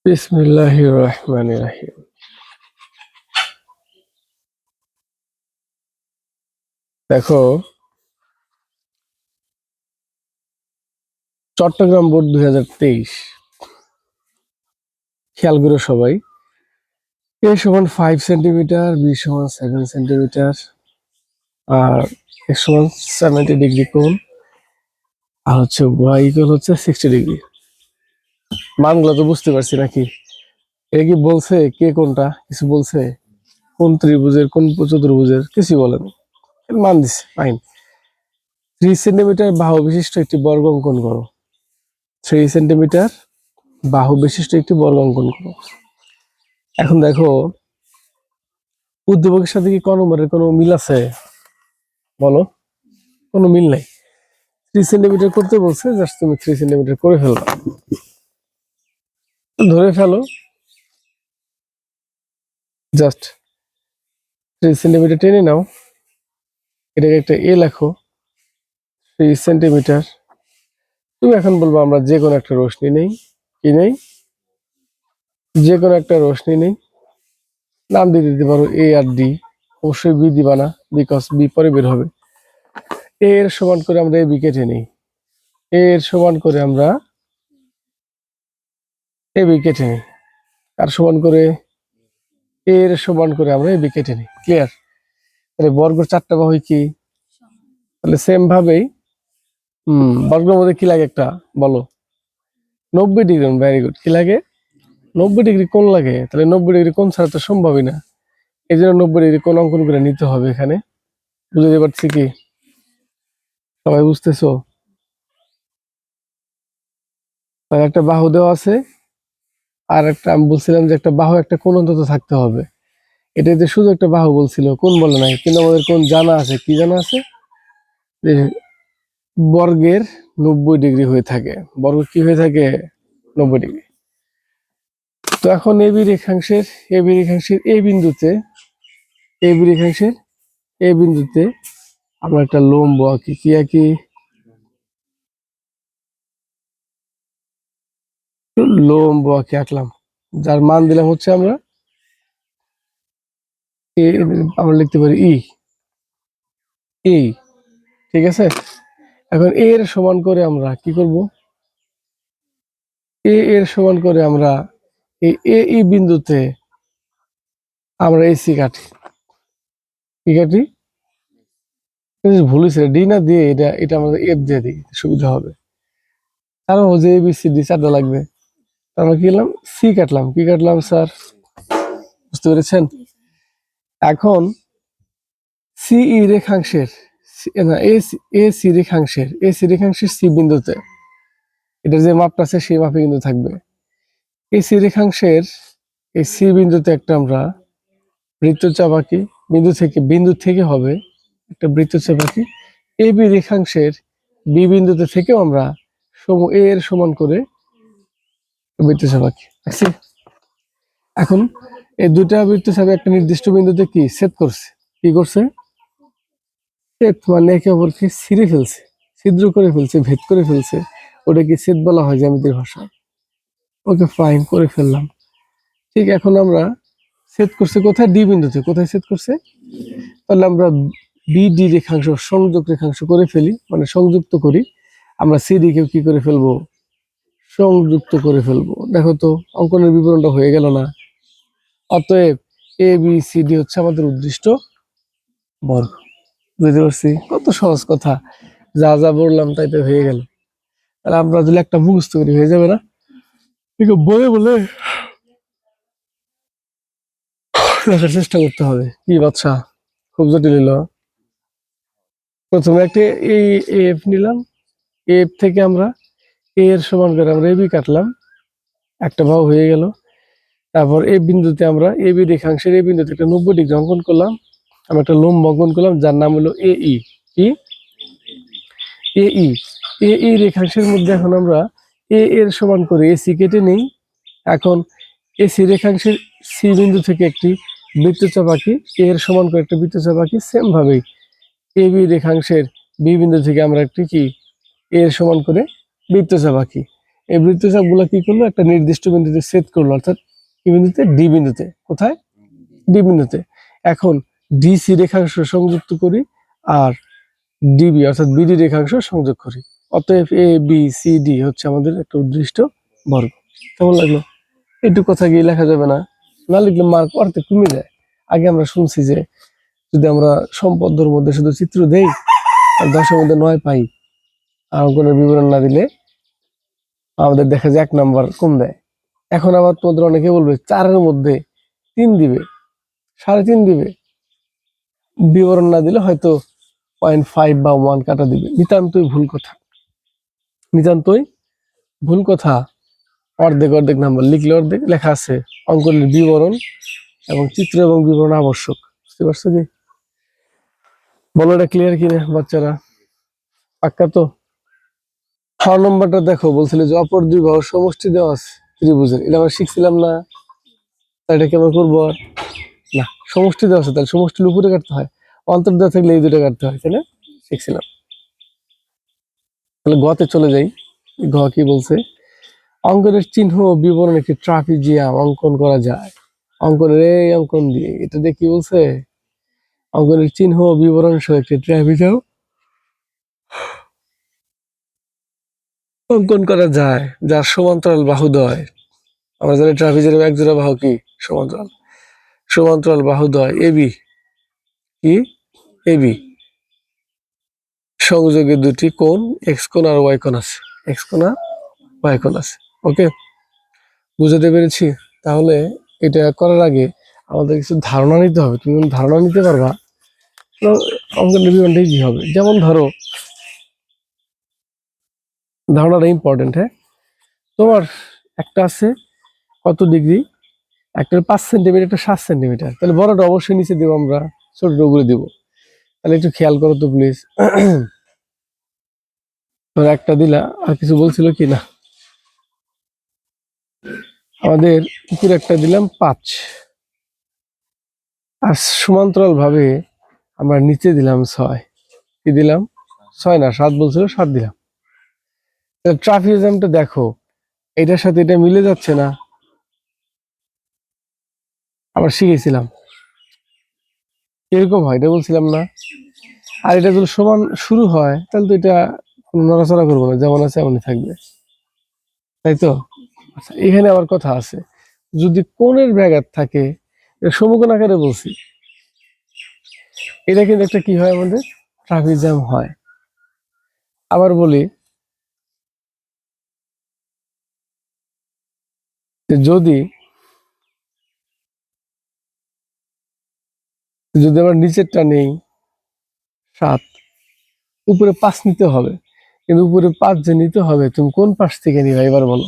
বিসমিল্লাহির রহমানির রহিম। দেখো, চট্টগ্রাম বোর্ড 2023 খেয়াল করো সবাই। a সমান 5 সেন্টিমিটার, b সমান 7 সেন্টিমিটার, আর x সমান 70 ডিগ্রি কোণ, আর হচ্ছে y ইকুয়াল হচ্ছে 60 ডিগ্রি। মানগুলো তো বুঝতে পারছি নাকি? এটা কি বলছে কে কোনটা? কিছু বলছে? কোন ত্রিভুজের, কোন চতুর্ভুজের? কিছু বলেনি, মান দিছে। ফাইন। 3 সেন্টিমিটার বাহু বিশিষ্ট একটি বর্গ অঙ্কন করো। 3 সেন্টিমিটার বাহু বিশিষ্ট একটি বর্গ অঙ্কন করো। এখন দেখো, উদ্দীপকের সাথে কি ক নম্বরের কোনো মিল আছে? বলো, কোনো মিল নাই। 3 সেন্টিমিটার করতে বলছে, জাস্ট তুমি 3 সেন্টিমিটার করে ফেলবা, ধরে ফেলো। জাস্ট 3 সেন্টিমিটার টেনে নাও, এটাকে একটা এ লেখো। 3 সেন্টিমিটার। তুমি এখন বলবো আমরা যে কোনো একটা রশ্মি নেই, কি নেই, যে কোনো একটা রশ্মি নেই, নাম দিয়ে দিতে পারো এ আর ডি। অবশ্যই বি দিবা না, বিকজ বি পরে বের হবে। এ এর সমান করে আমরা এ বি কেটে নিই। এ এর সমান করে আমরা এ বি কেটে নিই। আর সমান করে এর সমান করে আমরা এ বি কেটে নিই। ক্লিয়ার? তাহলে বর্গের 4টা বাহু কি? তাহলে সেম ভাবেই বর্গের মধ্যে কি লাগে একটা, বলো? 90 ডিগ্রি। Very good. কি লাগে? 90 ডিগ্রি কোণ লাগে। তাহলে 90 ডিগ্রি কোণ ছাড়া তো সম্ভবই না। এই জন্য 90 ডিগ্রি কোণ অঙ্কন করে নিতে হবে এখানে। বুঝতে পারছি কি? সবাই বুঝতেছো? তাহলে একটা বাহু দেওয়া আছে, আর একটা আমি বলছিলাম যে একটা বাহু একটা কোণ অন্তত থাকতে হবে। এটা যে শুধু একটা বাহু বলছিল, কোণ বলে নাই। কিন্তু আমাদের কোণ জানা আছে। কি জানা আছে? যে বর্গের 90 ডিগ্রি হয়ে থাকে। বর্গ কি হয়ে থাকে? 90 ডিগ্রি। তো এখন এবি রেখাংশের এ বিন্দুতে আমরা একটা লম্ব আঁকি। কি আঁকি? লম্ব আঁকলাম, যার মান দিলাম হচ্ছে আমরা আমরা লিখতে পারি ই। ঠিক আছে। এখন এর সমান করে আমরা কি করব? এর সমান করে আমরা এই বিন্দুতে আমরা এসি কাটি। কি কাটি? ভুল হয়েছে, ডি না দিয়ে এটা আমাদের এফ দিয়ে দিই, সুবিধা হবে। কারণ যে এ বি সি ডি 4টা লাগবে। আমরা কি করলাম? সি কাটলাম। কি কাটলাম স্যার? বুঝতে পেরেছেন? এখন সিই রেখাংশের এসি রেখাংশের সি বিন্দুতে এটা যে মাপটা আছে সেই মাপে কিন্তু থাকবে। এসি রেখাংশের এই সি বিন্দুতে একটা আমরা বৃত্তচাপ আঁকি। বিন্দু থেকে হবে একটা বৃত্তচাপ আঁকি। এবি রেখাংশের বি বিন্দুতে থেকেও আমরা এ এর সমান করে বৃত্তচাপ আঁকি। এখন এই দুটা বৃত্তচাপ একটা নির্দিষ্ট বিন্দুতে কি ছেদ করছে? কি করছে? ছেদ মানে একে অপরকে ছিঁড়ে ফেলছে, ছিদ্র করে ফেলছে, ভেদ করে ফেলছে। ওটাকে ছেদ বলা হয় জ্যামিতির ভাষায়। ওকে, ফাইন, করে ফেললাম। ঠিক, এখন আমরা ছেদ করছে কোথায়? ডি বিন্দুতে। কোথায় ছেদ করছে? তাহলে আমরা বিডি রেখাংশ, সংযোগ রেখাংশ করে ফেলি, মানে সংযুক্ত করি। আমরা সিডি কেও কি করে ফেলবো? সংযুক্ত করে ফেলবো। দেখো তো, অঙ্কনের বিবরণটা হয়ে গেল না? অতএব এ বি সি ডি হচ্ছে আমাদের উদ্দিষ্ট বর্গ। বুঝতে পারছি? কত সহজ কথা। যা যা বললাম তাই তো হয়ে গেল। তাহলে আমরা যদি একটা মুখস্থ করি হয়ে যাবে না? বলে বলে দেখার চেষ্টা করতে হবে। কি বাচ্চা, খুব জটিল হলো। প্রথমে একটা এফ নিলাম। এফ থেকে আমরা এ এর সমান করে আমরা এবি কাটলাম, একটা বাহু হয়ে গেল। তারপর এই বিন্দুতে আমরা এবি রেখাংশের এই বিন্দুতে একটা 90 ডিগ্রি অঙ্কন করলাম। আমরা একটা লম্ব অঙ্কন করলাম যার নাম হলো এই। কি? এই রেখাংশের মধ্যে এখন আমরা এ এর সমান করে এসি কেটে নেই। এখন এসি রেখাংশের সি বিন্দু থেকে একটি বৃত্তচাপ আঁকি। এর সমান করে একটা বৃত্তচাপ আঁকি। সেম ভাবেই এবি রেখাংশের বি বিন্দু থেকে আমরা একটি কি এর সমান করে বৃত্তচাপ আঁকি। এই বৃত্তচাপ গুলা কি করলো, একটা নির্দিষ্ট বিন্দুতে ছেদ করলো, অর্থাৎ কি বিন্দুতে, ডি বিন্দুতে। কোথায়? ডি বিন্দুতে। এখন ডিসি রেখাংশ সংযুক্ত করি আর ডিবি অর্থাৎ বিডি রেখাংশ সংযোগ করি। অতএব এ বি সি ডি হচ্ছে আমাদের একটা উদ্দিষ্ট বর্গ। কেমন লাগলো? একটু কথা গিয়ে লেখা যাবে না, না লিখলে মার্ক অর্ধেক কমে যায়। আগে আমরা শুনছি যে যদি আমরা সম্পদের মধ্যে শুধু চিত্র দেই আর 10-এর মধ্যে 9 পাই, আর অঙ্কনের বিবরণ না দিলে আমাদের দেখা যায় 1 নাম্বার কম দেয়। এখন আবার তোমাদের অনেকে বলবে 4-এর মধ্যে 3 দিবে, 3.5 দিবে, বিবরণ না দিলে হয়তো 0.5 বা 1 কাটা দিবে। নিতান্তই ভুল কথা, নিতান্তই ভুল কথা। অর্ধেক অর্ধেক নাম্বার লিখলে অর্ধেক লেখা আছে অঙ্কনের বিবরণ এবং চিত্র এবং বিবরণ আবশ্যক। বুঝতে পারছো কি? বলো এটা ক্লিয়ার কিনা বাচ্চারা? পাক্কা তো? 6 নম্বরটা দেখো, বলছিল যে অপর দুই বাহুর সমষ্টি দেওয়া আছে ত্রিভুজের। এটা আমরা শিখছিলাম না? তাই এটা কেমন করবো? আর না, সমষ্টি দেওয়া আছে, তাহলে সমষ্টির উপরে কাটতে হয়, অন্তর দেওয়া থাকলে এই দুটো কাটতে হয়, তাই না? শিখছিলাম। তাহলে গতে চলে যাই। গ কি বলছে? অঙ্কনের চিহ্ন ও বিবরণ একটি ট্রাপিজিয়াম অঙ্কন করা যায়। অঙ্কনের এই অঙ্কন দিয়ে, এটা দিয়ে কি বলছে? অঙ্কনের চিহ্ন ও বিবরণ সহ একটি ট্রাপিজিয়াম অঙ্কন করা যায়, যার সমান্তরাল বাহুদ্বয়, আমরা জানি ট্রাপিজিয়ামের এক জোড়া বাহু কি সমান্তরাল, সমান্তরাল বাহুদ্বয় এবি কি এবি সংযোগে দুটি কোণ এক্স কোণ আর ওয়াই কোণ আছে, এক্স কোণ আর ওয়াই কোণ আছে। ওকে, বুঝাতে পেরেছি? তাহলে এটা করার আগে আমাদের কিছু ধারণা নিতে হবে। তুমি ধারণা নিতে পারবা তো অঙ্কের বিবরণটা কি হবে। যেমন ধরো, ধারণাটা ইম্পর্টেন্ট। হ্যাঁ, তোমার একটা আছে কত ডিগ্রি, একটা 5 সেন্টিমিটার, একটা 7 সেন্টিমিটার, তাহলে বড়টা অবশ্যই নিচে দেবো আমরা, ছোটটা উপরে দেবো। তাহলে একটু খেয়াল করো তো প্লিজ। ধরো একটা দিলা, আর কিছু বলছিল কি না? আমাদের উপরে একটা দিলাম 5, আর সমান্তরাল ভাবে আমরা নিচে দিলাম 6। কি দিলাম? 6 না, 7 বলছিল, 7 দিলাম। ট্রাপিজিয়ামটা দেখো, এটার সাথে এটা মিলে যাচ্ছে না? আমরা শিখেছিলাম এরকম হয়, এটা বলছিলাম না? আর এটা যদি সমান শুরু হয় তাহলে তো এটা কোনো নড়াচড়া করবো না, যেমন আছে এমনই থাকবে, তাই তো? আচ্ছা, এখানে আবার কথা আছে, যদি কোণের ব্যাঘাত থাকে, এটা সমকোণ আকারে বলছি, এটা কিন্তু একটা কি হয়, আমাদের ট্রাপিজিয়াম হয়। আবার বলি যে যদি যদি আমার নিচেরটা নেই 7, উপরে 5 নিতে হবে, কিন্তু উপরে 5 যে নিতে হবে, তুমি কোন পাশ থেকে নিবে এবার বলো?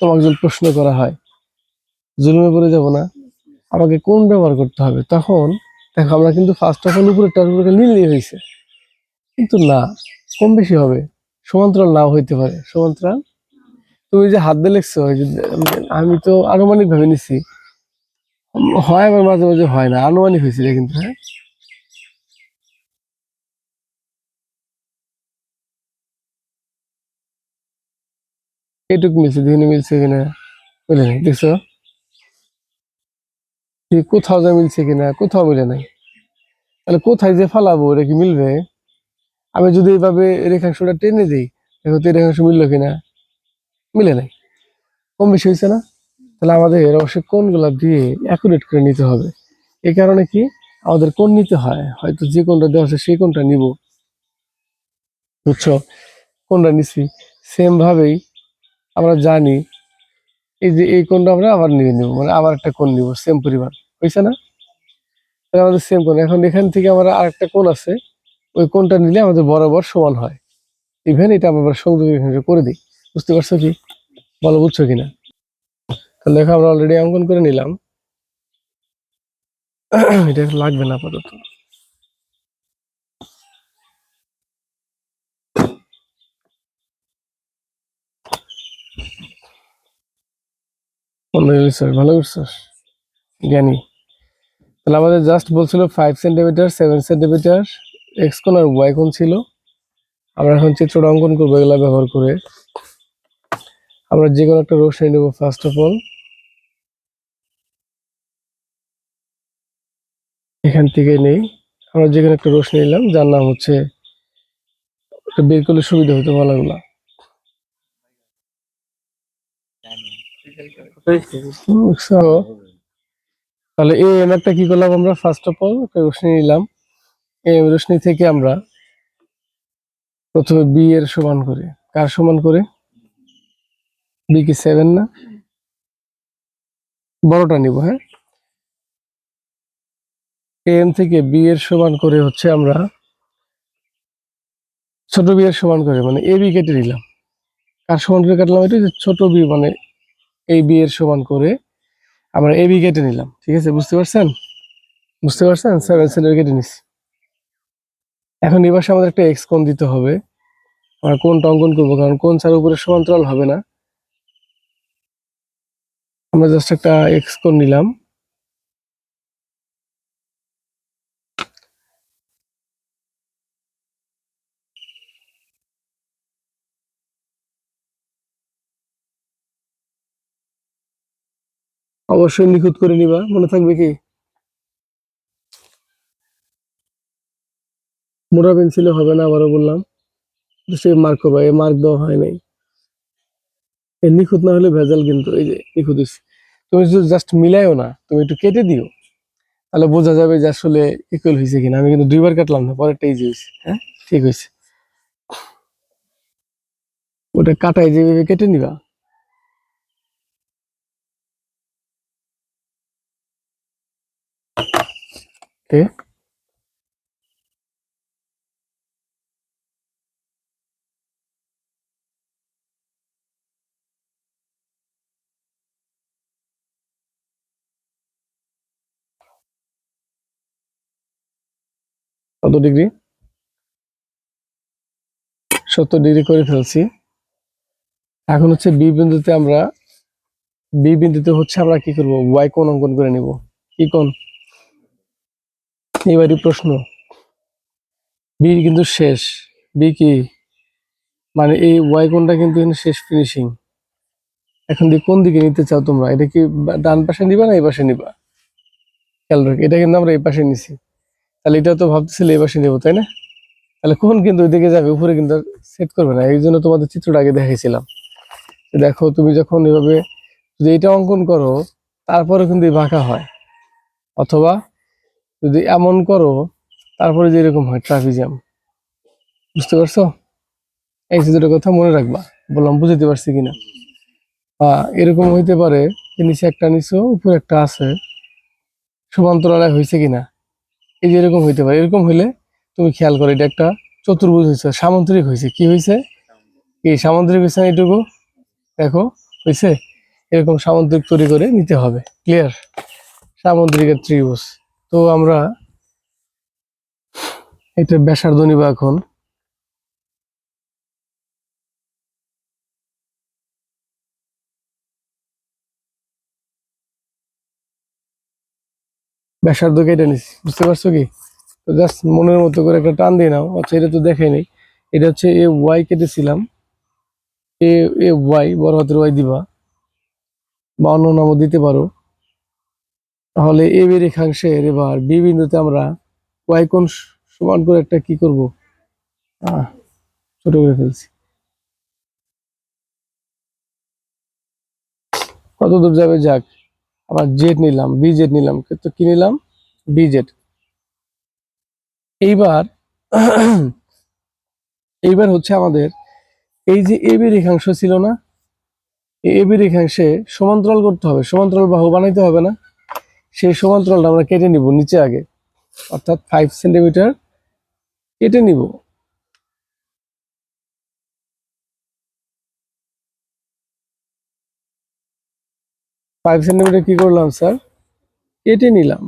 তোমাকে যদি প্রশ্ন করা হয়, জুলুমে পড়ে যাব না? আমাকে কোন ব্যবহার করতে হবে? তখন দেখো, আমরা কিন্তু ফার্স্ট অফ অল উপরেরটার উপরে নিলেই হয়েছে, কিন্তু না, কম বেশি হবে, সমান্তরাল নাও হইতে পারে। সমান্তরাল, তুমি যে হাত দিয়ে লিখছো, আমি তো আনুমানিক ভাবে নিছি, হয় আবার মাঝে মাঝে হয় না, আনুমানিক হয়েছিল কিন্তু। হ্যাঁ, এটুক মিলছে, বিভিন্ন মিলছে কিনা, মিলে নাই, দেখছো? কোথাও যা মিলছে কিনা, কোথাও মিলে নাই। তাহলে কোথায় যে ফালাবো, এটা কি মিলবে? আমি যদি এইভাবে রেখাংশটা টেনে দিই, দেখো তো এই রেখাংশ মিললো কিনা? মিলে নাই, কম বেশি হয়েছে না? তাহলে আমাদের অবশ্যই কোণগুলা দিয়ে অ্যাকুরেট করে নিতে হবে। এই কারণে কি আমাদের কোণ নিতে হয়, হয়তো যে কোণটা দেওয়া আছে সেই কোণটা নিব, বুঝছো? কোণটা নিছি, সেম ভাবেই আমরা জানি এই যে এই কোণটা আমরা আবার নিয়ে নিব, মানে আবার একটা কোণ নিব সেম পরিমাণ, হয়েছে না? তাহলে আমাদের সেম কোণ, এখন এখান থেকে আমরা আরেকটা কোণ আছে, ওই কোণটা নিলে আমাদের বরাবর সমান হয়। ইভেন এটা আমরা সংযোগ করে দিই। বুঝতে পারছো কি? বলো, বুঝছো কিনা? তাহলে দেখো, আমরা অলরেডি অঙ্কন করে নিলাম। এটা লাগবে না আপাতত। ভালো করছিস, জ্ঞানী। তাহলে আমাদের জাস্ট বলছিল 5 সেন্টিমিটার, 7 সেন্টিমিটার এক্স কোণ আর ওয়াই কোণ ছিল। আমরা এখন চিত্রটা অঙ্কন করবো এগুলা ব্যবহার করে। আমরা যে কোনো একটা রশ্মি নেব ফার্স্ট অফ অল। এখান থেকে নেই, আমরা যে কোনো একটা রশ্মি নিলাম যার নাম হচ্ছে, বের করলে সুবিধা হতো বলাগুলা। তাহলে এই এম একটা কি করলাম আমরা, ফার্স্ট অফ অল একটা রশ্মি নিলাম। এই রশ্মি থেকে আমরা প্রথমে বি এর সমান করে, কার সমান করে, বি কি 7 না, বড়টা নিব। হ্যাঁ, এম থেকে বি এর সমান করে হচ্ছে আমরা ছোট বি এর সমান করে, মানে এ বি কেটে নিলাম। কার সমান করে কাটলাম, এটা যে ছোট বি মানে এই বি এর সমান করে আমরা এ বি কেটে নিলাম। ঠিক আছে, বুঝতে পারছেন? বুঝতে পারছেন? 7 সেন্টিমিটার কেটে নিচ্ছি। এখন এই পাশে আমাদের একটা এক্স কোণ দিতে হবে। আমরা কোণটা অঙ্কন করবো, কারণ কোণ ছাড়া উপরে সমান্তরাল হবে না। আমরা জাস্ট একটা এক্স কোণ নিলাম। অবশ্যই নিখুঁত করে নিবা, মনে থাকবে কি? মোটা পেন্সিলে হবে না, আবারও বললাম। সে মার্ক করবা, এই মার্ক দেওয়া হয় নাই। এই নিখুঁত না হলে ভেজাল, কিন্তু এই যে নিখুঁত হয়েছে। তুমি যদি জাস্ট মিলাইও না, তুমি একটু কেটে দিও, তাহলে বোঝা যাবে যে আসলে ইকুয়াল হয়েছে কিনা। আমি কিন্তু দুইবার কাটলাম না, পরেরটা ইজি হয়েছে। হ্যাঁ, ঠিক হয়েছে। ওটা কাটাই যেভাবে কেটে নিবা। ঠিক, কত ডিগ্রি? 70 ডিগ্রি করে ফেলছি। এখন হচ্ছে বি বিন্দুতে আমরা, বি বিন্দুতে হচ্ছে আমরা কি করব, ওয়াই কোণ অঙ্কন করে নিব। কি কোণ? এবারই প্রশ্ন। বি কিন্তু শেষ, বি কি মানে এই ওয়াই কোণটা কিন্তু এখানে শেষ ফিনিশিং। এখন কোন দিকে নিতে চাও তোমরা? এটা কি ডান পাশে নিবা না এই পাশে নিবা? খেয়াল রাখ, এটা কিন্তু আমরা এই পাশে নিছি, তাহলে এটা তো ভাবতেছিলে এই পাশে নেবো, তাই না? তাহলে কোন কিন্তু ওইদিকে যাবে, উপরে কিন্তু সেট করবে না। এই জন্য তোমাদের চিত্রটা আগে দেখাইছিলাম। দেখো, তুমি যখন এভাবে যদি এটা অঙ্কন করো, তারপরে কিন্তু এই বাঁকা হয়, অথবা যদি এমন করো তারপরে যে এরকম হয় ট্রাপিজিয়াম। বুঝতে পারছো? এই চিত্রটার কথা মনে রাখবা, বললাম বুঝতে পারছি কিনা। বা এরকম হইতে পারে যে নিচে একটা নিচে উপরে একটা আছে, সমান্তরালে হয়েছে কিনা। এই যে এরকম হইতে পারে, এরকম হইলে তুমি খেয়াল করো এটা একটা চতুর্ভুজ হয়েছে, সামুদ্রিক হয়েছে। কি হয়েছে? এই সামুদ্রিক হয়েছে না? এটুকু দেখো, হয়েছে। এরকম সামুদ্রিক তৈরি করে নিতে হবে। ক্লিয়ার? সামুদ্রিকের ত্রিভুজ। তো আমরা এটা ব্যাসার্ধ নিব এখন। ব্যাসার্ধ কেটে নিচ্ছি, বুঝতে পারছো কি? তো জাস্ট মনের মতো করে একটা টান দিয়ে নাও। আচ্ছা, এটা তো দেখাই নেই। এটা হচ্ছে এ ওয়াই কেটেছিলাম, এ এ ওয়াই, বড় হাতের ওয়াই দিবা, বা অন্য নামও দিতে পারো। তাহলে এ বি রেখাংশের এবার বি বিন্দুতে আমরা ওয়াই কোণ সমান করে একটা কি করব, ছোট করে ফেলছি। কত দূর যাবে যাক। আবার জেড নিলাম, বি জেড নিলাম, তো কি নিলাম? B Z. এইবার এইবার হচ্ছে আমাদের এই যে এ বি রেখাংশ ছিল না, এই এ বি রেখাংশে সমান্তরাল করতে হবে, সমান্তরাল বাহু বানাইতে হবে না? সেই সমান্তরালটা আমরা কেটে নিব নিচে আগে, অর্থাৎ 5 সেন্টিমিটার কেটে নিব। 5 সেন্টিমিটার কি করলাম স্যার? কেটে নিলাম।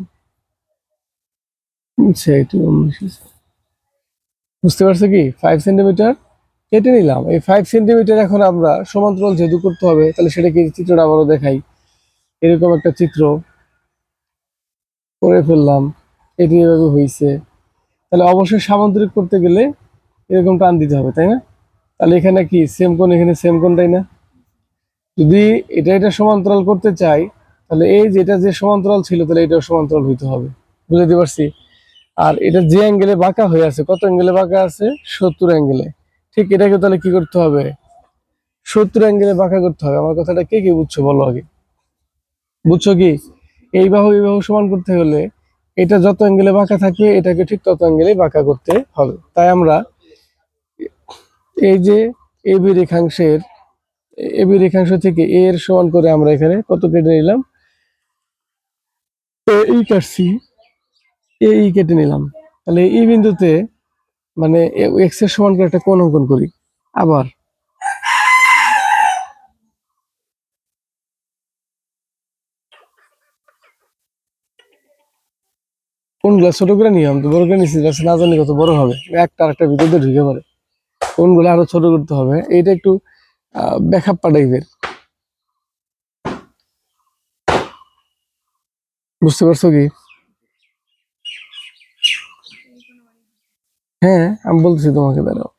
আচ্ছা, একটু বুঝতে পারছো কি? 5 সেন্টিমিটার কেটে নিলাম। এই 5 সেন্টিমিটার এখন আমরা সমান্তরাল যেহেতু করতে হবে, তাহলে সেটা কি, চিত্রটা আবারও দেখাই। এরকম একটা চিত্র করে ফেললাম, এটি এভাবে হয়েছে। তাহলে অবশ্যই সামান্তরিক করতে গেলে এরকম টান দিতে হবে, তাই না? তাহলে এখানে কি সেম কোণ, এখানে সেম কোণ, তাই না? যদি এটা এটা সমান্তরাল করতে চাই, তাহলে এই যেটা যে সমান্তরাল ছিল তাহলে এটাও সমান্তরাল হইতে হবে। বুঝতে পারছি? আর এটা যে অ্যাঙ্গেলে বাঁকা হয়ে আছে, কত অ্যাঙ্গেলে বাঁকা আছে? 70 অ্যাঙ্গেলে। ঠিক এটাকে তাহলে কি করতে হবে? 70 অ্যাঙ্গেলে বাঁকা করতে হবে। আমার কথাটা কে কে বুঝছো বলো আগে? বুঝছো কি? এই বাহু সমান করতে হলে এটা যত অ্যাঙ্গেলে বাঁকা থাকবে এটাকে ঠিক তত অ্যাঙ্গেলে বাঁকা করতে হবে। তাই আমরা এই যে এবি রেখাংশের এবি রেখাংশ থেকে এ এর সমান করে আমরা এখানে কত কেটে নিলাম? এই কাটছি, এই কেটে নিলাম। তাহলে এই বিন্দুতে মানে এক্স এর সমান করে একটা কোণ অঙ্কন করি। আবার কোণগুলো ছোট করে নিলাম, তো বড় করে নিচ্ছি না জানি কত বড় হবে, একটা আরেকটা ভিতরে ঢুকে পড়ে। কোণগুলো আরো ছোট করতে হবে। এইটা একটু বেখাপ্পা টাইপের। বুঝতে পারছো কি? হ্যাঁ, আমি বলতেছি তোমাকে, দাঁড়াও।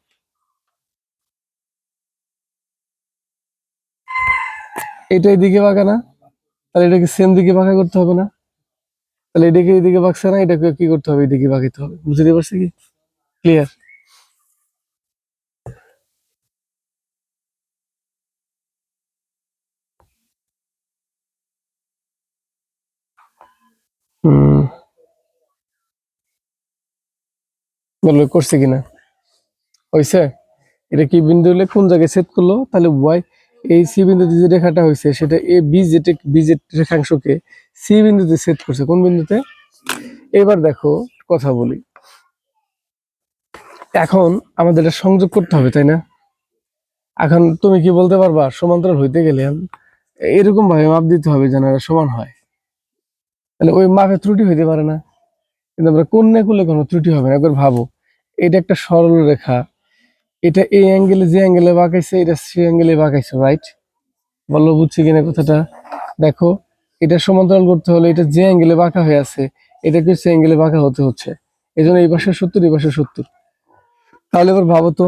এটা এইদিকে বাঁকা না? তাহলে এটাকে সেম দিকে বাঁকা করতে হবে না? তাহলে এটাকে এইদিকে বাঁকছে না, এটাকে কি করতে হবে? এইদিকে বাঁকাতে হবে। বুঝতে পারছি কি? ক্লিয়ার? হম, বললো করছে কিনা? হয়েছে? এটা কি বিন্দু হলে কোন জায়গায় ছেদ করলো? তাহলে ওয়াই এই সি বিন্দুতে যে রেখাটা হয়েছে সেটা A B Z B Z রেখাংশকে সি বিন্দুতে ছেদ করছে। কোন বিন্দুতে? এবার দেখো, কথা বলি। এখন আমাদের এটা সংযোগ করতে হবে, তাই না? এখন তুমি কি বলতে পারবা সমান্তরাল হইতে গেলে এরকম ভাবে মাপ দিতে হবে যেন এরা সমান হয়? তাহলে ওই মাপে ত্রুটি হইতে পারে না। কিন্তু আমরা কন্যা করলে কোনো ত্রুটি হবে না। একবার ভাবো, এটা একটা সরল রেখা, এটা এই অ্যাঙ্গেলে যে অ্যাঙ্গেলে বাঁকাইছে এটা সে অ্যাঙ্গেলে বাঁকাইছে, রাইট? বলো বুঝছি কিনা কথাটা? দেখো, এটা সমান্তরাল করতে হলে এটা যে অ্যাঙ্গেলে বাঁকা হয়ে আছে এটাকে সে অ্যাঙ্গেলে বাঁকা হতে হচ্ছে। এই জন্য এই পাশে 70, এই পাশে 70। তাহলে এবার ভাবো তো,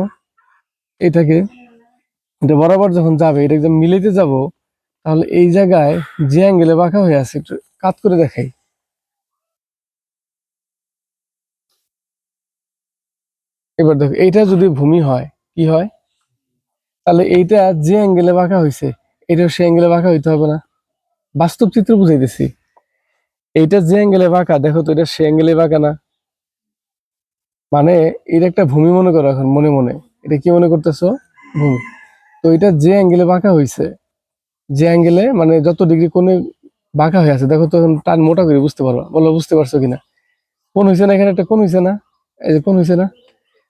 এটাকে এটা বরাবর যখন যাবে, এটা একদম মিলাইতে যাব, তাহলে এই জায়গায় যে অ্যাঙ্গেলে বাঁকা হয়ে আছে একটু কাত করে দেখাই। এবার দেখো, এইটা যদি ভূমি হয় কি হয়? তাহলে এইটা যে অ্যাঙ্গেলে বাঁকা হয়েছে এটাও সে অ্যাঙ্গেলে বাঁকা হইতে হবে না? বাস্তব চিত্র বুঝাইতেছি। এইটা যে অ্যাঙ্গেলে বাঁকা, দেখো তো এটা সে অ্যাঙ্গেলে বাঁকা না? মানে এটা একটা ভূমি মনে করো এখন মনে মনে। এটা কি মনে করতেছো? ভূমি। তো এটা যে অ্যাঙ্গেলে বাঁকা হয়েছে, যে অ্যাঙ্গেলে মানে যত ডিগ্রি কোণে বাঁকা হয়ে আছে, দেখো তো এখন টান মোটা করে বুঝতে পারবা। বলো বুঝতে পারছো কিনা? কোণ হয়েছে না? এখানে একটা কোণ হয়েছে না? এই যে কোণ হয়েছে না?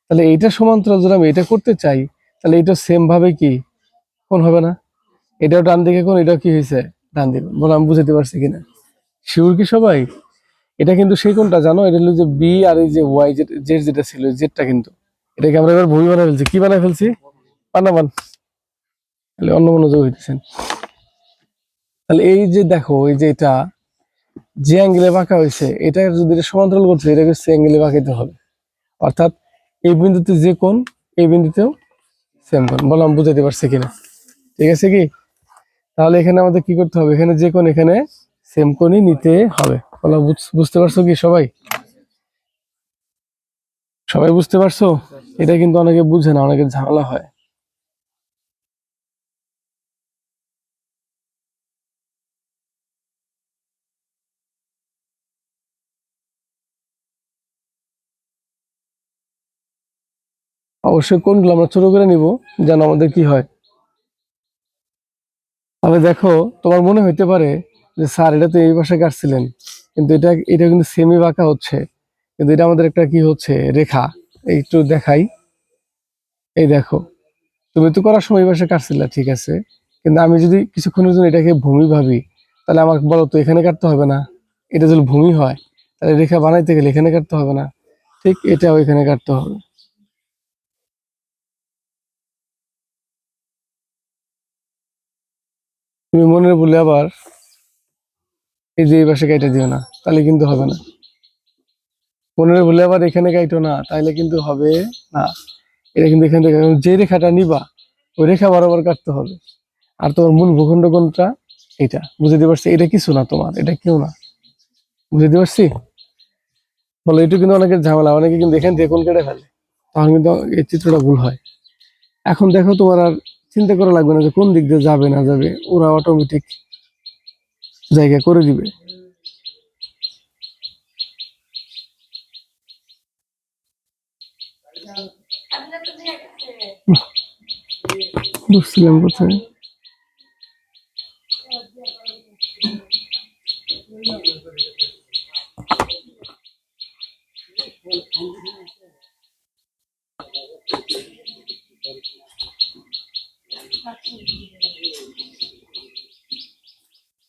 তাহলে এইটা সমান্তরাল যদি আমি এটা করতে চাই, তাহলে এটা সেম ভাবে কি কোণ হবে না? এটাও ডান দিকে কোণ, এটাও কি হয়েছে? ডান দিকে। বলো আমি বুঝাতে পারছি কিনা? শিওর কি সবাই? এটা কিন্তু সেই কোণটা জানো, এটা হলো যে বি, আর এই যে ওয়াই জেড যেটা ছিল জেডটা, কিন্তু এটাকে আমরা এবার ভূমি বানায় ফেলছি। কি বানায় ফেলছি? পানামান। তাহলে অন্য মনোযোগ হইতেছেন। তাহলে এই যে দেখো, এই যে এটা যে অ্যাঙ্গেলে বাঁকা হয়েছে এটা যদি এটা সমান্তরাল করছে এটাকে সে অ্যাঙ্গেলে বাঁকাইতে হবে। অর্থাৎ এই বিন্দুতে যে কোণ এই বিন্দুতেও সেম কোণ। বলো আমি বুঝাইতে পারছি কিনা? ঠিক আছে কি? তাহলে এখানে আমাদের কি করতে হবে? এখানে যে কোণ এখানে সেম কোণই নিতে হবে। বলো বুঝতে পারছো কি সবাই? সবাই বুঝতে পারছো? এটা কিন্তু অনেকে বুঝে না, অনেকের ঝামেলা হয়। অবশ্যই কোণগুলো আমরা ছোট করে নিব যেন আমাদের কি হয়। তবে দেখো, তোমার মনে হইতে পারে যে স্যার এটা তো এই পাশে কাটছিলেন, কিন্তু এটা এটা কিন্তু সেমি বাঁকা হচ্ছে। কিন্তু এটা আমাদের একটা কি হচ্ছে? রেখা। এই একটু দেখাই। এই দেখো, তুমি তো করার সময় এই পাশে কাটছিলা, ঠিক আছে, কিন্তু আমি যদি কিছুক্ষণের জন্য এটাকে ভূমি ভাবি, তাহলে আমাকে বলো তো এখানে কাটতে হবে না? এটা যদি ভূমি হয় তাহলে রেখা বানাইতে গেলে এখানে কাটতে হবে না? ঠিক এটাও এখানে কাটতে হবে। তুমি মনে বলে আবার এই যে এই পাশে কেটে দিও না, তাহলে কিন্তু হবে না। মনে বলে আবার এখানে কাইটো না, তাহলে কিন্তু হবে না। এটা কিন্তু এখান থেকে যে রেখাটা নিবা ওই রেখা বরাবর কাটতে হবে। আর তোমার মূল ভূখণ্ড কোনটা? এটা বুঝতে পারছি, এটা কিছু না তোমার, এটা কেউ না, বুঝতে পারছি। বলো এটা কিন্তু অনেকের ঝামেলা, অনেকে কিন্তু এখান থেকে কোন কেটে ফেলে, তখন কিন্তু এই চিত্রটা ভুল হয়। এখন দেখো তোমার আর চিন্তা করা লাগবে না যে কোন দিক দিয়ে যাবে না যাবে, ওরা অটোমেটিক জায়গা করে দিবে। বুঝছিলাম কোথায়।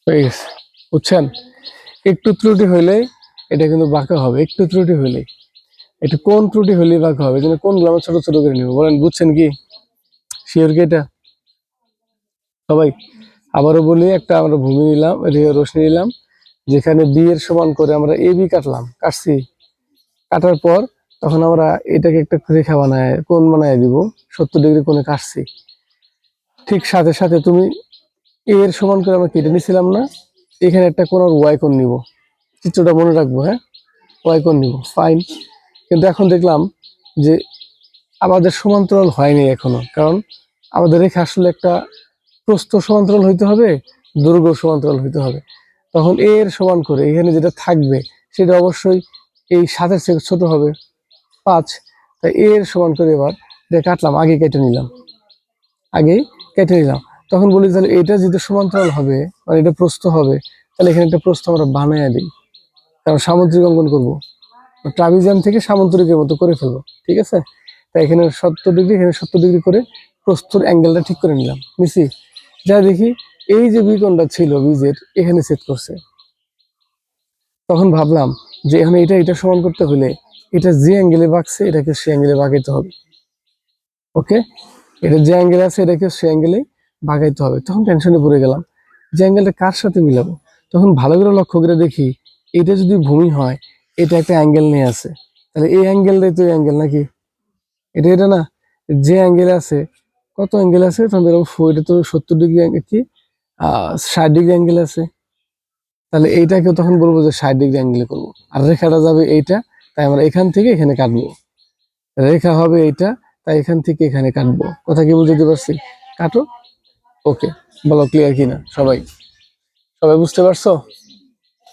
হয়ে গেছে, বুঝছেন? একটু ত্রুটি হইলে এটা কিন্তু বাঁকা হবে, একটু ত্রুটি হইলে, একটু কোন ত্রুটি হইলে বাঁকা হবে, কিন্তু কোনগুলো আমরা ছোট ছোট করে নিব, বলেন বুঝছেন কি? শিওর কি এটা সবাই? আবারও বলি, একটা আমরা ভূমি নিলাম, রশ্মি নিলাম, যেখানে বি এর সমান করে আমরা এ বি কাটছি, কাটার পর তখন আমরা এটাকে একটা রেখা বানায়, কোণ বানায় দিব, 70 ডিগ্রি কোণে কাটছি। ঠিক সাথে সাথে তুমি এ এর সমান করে আমরা কেটে নিছিলাম না, এখানে একটা কোণ আর ওয়াই কোণ নিব, চিত্রটা মনে রাখবো, হ্যাঁ, ওয়াই কোণ নিব, ফাইন। কিন্তু এখন দেখলাম যে আমাদের সমান্তরাল হয়নি এখনো, কারণ আমাদের রেখা আসলে একটা প্রস্থ সমান্তরাল হইতে হবে, দৈর্ঘ্য সমান্তরাল হইতে হবে। তখন এর সমান করে এখানে যেটা থাকবে সেটা অবশ্যই এই 7-এর চেয়ে ছোট হবে, 5। তাই এর সমান করে এবার এটা কাটলাম, আগে কেটে নিলাম, আগে কেটে নিলাম। তখন বলি তাহলে এটা যেটা সমান্তরাল হবে, মানে এটা প্রস্থ হবে, তাহলে এখানে একটা প্রস্থ আমরা বানায় দিই, কারণ সামুদ্রিক অঙ্কন করবো, ট্রাপিজিয়াম থেকে সামুদ্রিকের মতো করে ফেলবো, ঠিক আছে? তাই এখানে 70 ডিগ্রি, এখানে 70 ডিগ্রি করে প্রস্থর অ্যাঙ্গেলটা ঠিক করে নিলাম, নিছি। যা দেখি এই যে বিকোণটা ছিল বীজের, এখানে সেট করছে। তখন ভাবলাম যে এখানে এটা সমান করতে হলে এটা যে অ্যাঙ্গেলে বাঁকছে এটাকে সে অ্যাঙ্গেলে বাঁকাইতে হবে। ওকে, এটা যে অ্যাঙ্গেলে আছে এটাকে সে অ্যাঙ্গেলে বাঁকাইতে হবে। তখন টেনশনে পড়ে গেলাম যে অ্যাঙ্গেলটা কার সাথে মিলাবো। তখন ভালো করে লক্ষ্য করে দেখি, এটা যদি ভূমি হয়, এটা একটা অ্যাঙ্গেল নিয়ে আছে, তাহলে এই অ্যাঙ্গেলটাই তো অ্যাঙ্গেল নাকি? এটা না, যে অ্যাঙ্গেল আছে, কত অ্যাঙ্গেল আছে তখন এটা তো 70 ডিগ্রি কি 60 ডিগ্রি অ্যাঙ্গেল আছে, তাহলে এইটাকে তখন বলবো যে 60 ডিগ্রি অ্যাঙ্গেলে করবো। আর রেখাটা যাবে এইটা, তাই আমরা এখান থেকে এখানে কাটবো, রেখা হবে এইটা, তাই এখান থেকে এখানে কাটবো। কথা কি বুঝতে পারছি? কাটো। ওকে, বলো ক্লিয়ার কিনা সবাই? সবাই বুঝতে পারছো?